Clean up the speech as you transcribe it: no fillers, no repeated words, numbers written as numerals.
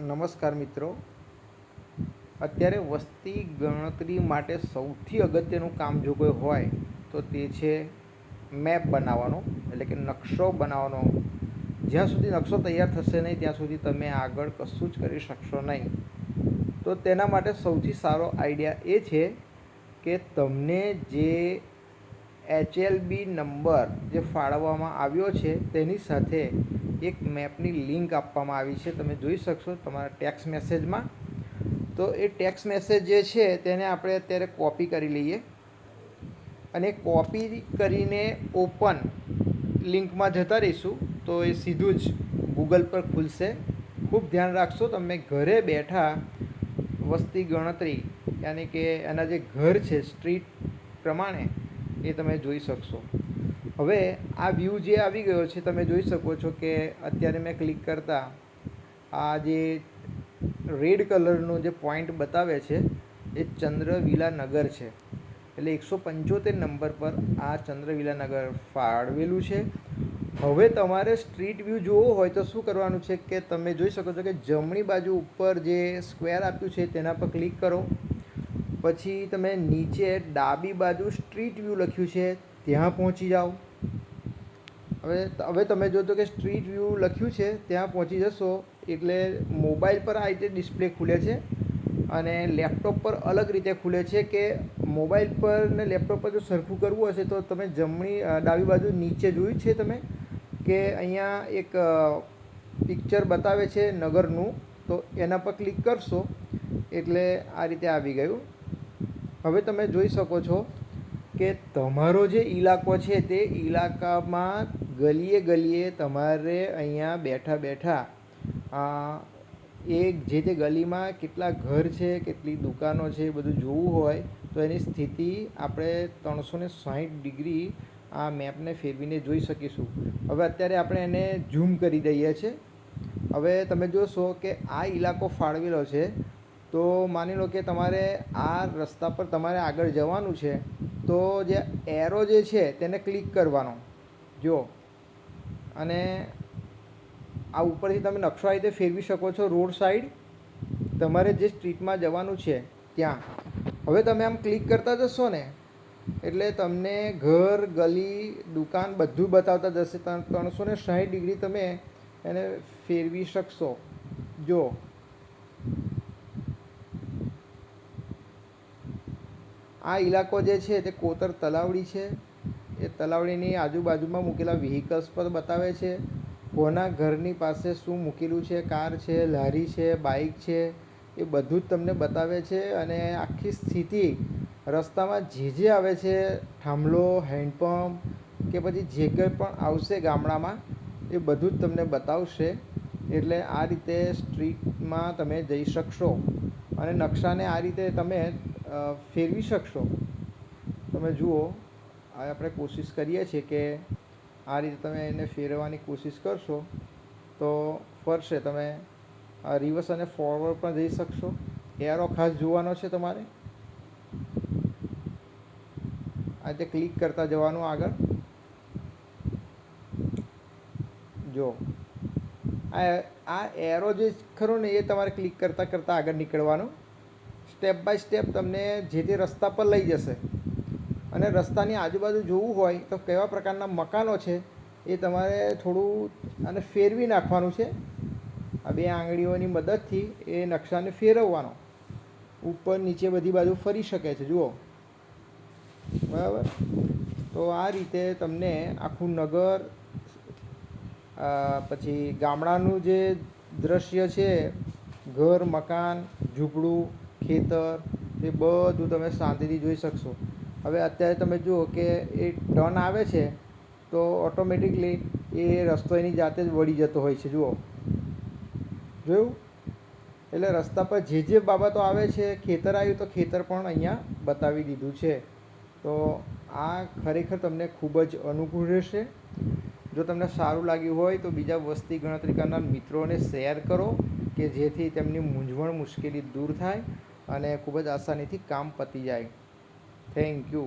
નમસ્કાર મિત્રો. અત્યારે વસ્તી ગણતરી માટે સૌથી અગત્યનું કામ જો કોઈ હોય તો તે છે મેપ બનાવવાનો, એટલે કે નકશો બનાવવાનો. જ્યાં સુધી નકશો તૈયાર થશે નહીં ત્યાં સુધી તમે આગળ કશું જ કરી શકશો નહીં. તો તેના માટે સૌથી સારો આઈડિયા એ છે કે તમને જે HLB નંબર જે ફાળવવામાં આવ્યો છે તેની સાથે એક મેપની લિંક આપવામાં આવી છે. તમે જોઈ શકશો તમારા ટેક્સ્ટ મેસેજમાં. તો એ ટેક્સ્ટ મેસેજ જે છે તેને આપણે અત્યારે કોપી કરી લઈએ અને કોપી કરીને ઓપન લિંકમાં જતા રહીશું તો એ સીધું જ ગૂગલ પર ખુલશે. ખૂબ ધ્યાન રાખશો, તમે ઘરે બેઠા વસ્તી ગણતરી યાની કે એના જે ઘર છે સ્ટ્રીટ પ્રમાણે એ તમે જોઈ શકશો. હવે આ વ્યૂ જે આવી ગયો છે તમે જોઈ શકો છો કે અત્યારે મેં ક્લિક કરતાં આ જે રેડ કલરનો જે પોઈન્ટ બતાવે છે એ ચંદ્રવિલા નગર છે. એટલે 175 નંબર પર આ ચંદ્રવિલા નગર ફાળવેલું છે. હવે તમારે સ્ટ્રીટ વ્યૂ જોવો હોય તો શું કરવાનું છે કે તમે જોઈ શકો છો કે જમણી બાજુ ઉપર જે સ્ક્વેર આપ્યું છે તેના પર ક્લિક કરો. પછી તમે નીચે ડાબી બાજુ સ્ટ્રીટ વ્યૂ લખ્યું છે ત્યાં પહોંચી જાઓ. હવે તમે જોશો કે સ્ટ્રીટ વ્યૂ લખ્યું છે ત્યાં પહોંચી જશો એટલે મોબાઈલ પર આ રીતે ડિસ્પ્લે ખુલે છે અને લેપટોપ પર અલગ રીતે ખુલે છે. કે મોબાઈલ પર ને લેપટોપ પર જો સરખું કરવું હશે તો તમે ડાબી બાજુ નીચે જોયું છે તમે કે અહીંયા એક પિક્ચર બતાવે છે નગરનું, તો એના પર ક્લિક કરશો એટલે આ રીતે આવી ગયું. હવે તમે જોઈ શકો છો કે તમારો જે ઇલાકો છે તે ઇલાકામાં ગલીએ ગલીએ તમારે અહીંયા બેઠા બેઠા જે તે ગલીમાં કેટલા ઘર છે, કેટલી દુકાનો છે એ બધું જોવું હોય તો એની સ્થિતિ આપણે 360 ડિગ્રી આ મેપને ફેરવીને જોઈ શકીશું. હવે અત્યારે આપણે એને ઝૂમ કરી દઈએ છીએ. હવે તમે જોશો કે આ ઇલાકો ફાળવેલો છે. તો માની લો કે તમારે આ રસ્તા પર તમારે આગળ જવાનું છે તો જે એરો જે છે તેને ક્લિક કરવાનો જો, અને આ ઉપરથી તમે નકશો આ રીતે ફેરવી શકો છો રોડ સાઈડ તમારે જે સ્ટ્રીટમાં જવાનું છે ત્યાં. હવે તમે આમ ક્લિક કરતા જશો ને એટલે તમને ઘર, ગલી, દુકાન બધું બતાવતા જશે. 360 ડિગ્રી તમે એને ફેરવી શકશો. જો આ ઇલાકો જે છે તે કોતર તલાવડી છે. એ તલાવડીની આજુબાજુમાં મૂકેલા વ્હીકલ્સ પર બતાવે છે. કોના ઘરની પાસે શું મૂકેલું છે, કાર છે, લારી છે, બાઇક છે, એ બધું જ તમને બતાવે છે. અને આખી સ્થિતિ રસ્તામાં જે આવે છે, થાંભલો, હેન્ડપંપ કે પછી જે કંઈ પણ આવશે ગામડામાં એ બધું જ તમને બતાવશે. એટલે આ રીતે સ્ટ્રીટમાં તમે જઈ શકશો અને નકશાને આ રીતે તમે ફેરવી શકશો. તમે જુઓ, આપણે કોશિશ કરીએ છીએ કે આ રીતે તમે એને ફેરવવાની કોશિશ કરશો તો ફરશે. તમે રિવર્સ અને ફોરવર્ડ પણ જઈ શકશો. એરો ખાસ જોવાનો છે તમારે. આ રીતે ક્લિક કરતા જવાનું આગળ. જો આ એરો જે ખરો ને એ તમારે ક્લિક કરતાં કરતાં આગળ નીકળવાનું. સ્ટેપ બાય સ્ટેપ તમને જે તે રસ્તા પર લઈ જશે. અને રસ્તાની આજુબાજુ જોવું હોય તો કેવા પ્રકારના મકાનો છે એ તમારે થોડું આને ફેરવી નાખવાનું છે. આ બે આંગળીઓની મદદથી એ નકશાને ફેરવવાનો. ઉપર નીચે બધી બાજુ ફરી શકે છે. જુઓ, બરાબર. તો આ રીતે તમને આખું નગર, પછી ગામડાનું જે દૃશ્ય છે, ઘર, મકાન, ઝૂંપડું, ખેતર, એ બધું તમે શાંતિથી જોઈ શકશો. હવે અત્યારે તમે જુઓ કે એ ટર્ન આવે છે તો ઓટોમેટિકલી એ રસ્તો એની જાતે જ વળી જતો હોય છે. જુઓ, જોયું? એટલે રસ્તા પર જે બાબતો આવે છે, ખેતર આવ્યું તો ખેતર પણ અહીંયા બતાવી દીધું છે. તો આ ખરેખર તમને ખૂબ જ અનુકૂળ રહેશે. જો તમને સારું લાગ્યું હોય તો બીજા વસ્તી ગણતરી કરનાર મિત્રોને શેર કરો કે જેથી તેમની મૂંઝવણ, મુશ્કેલી દૂર થાય અને ખૂબ જ આસાનીથી કામ પતી જાય. Thank you.